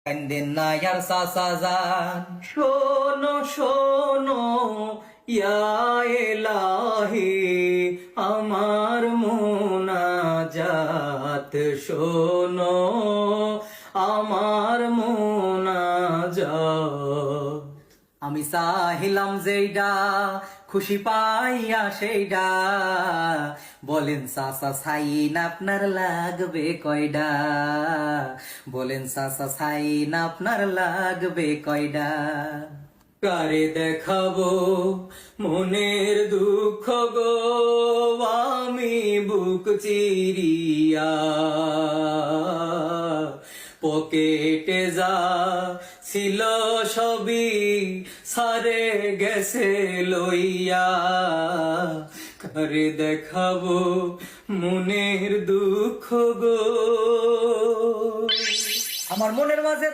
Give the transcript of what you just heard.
কান্দেন না ইয়ার চাচা যান, শোনো শোনো ইয়া এলাহি, আমার মুনাজাত শোনো, আমার মুনাজাত। আমি চাহিলাম যেইডা খুশি পাইয়া সেইডা, বলেন চাচা সাইন আপনার লাগবে কয়ডা, বলেন চাচা সাইন আপনার লাগবে কয়ডা। কারে দেখাবো মনের দুঃখ গো, আমি বুক চিরিয়া, পকেটে যা ছিল সবই সারে গেছে লইয়া, কারে দেখাবো মনের দুঃখ গো। আমার মনের মাঝে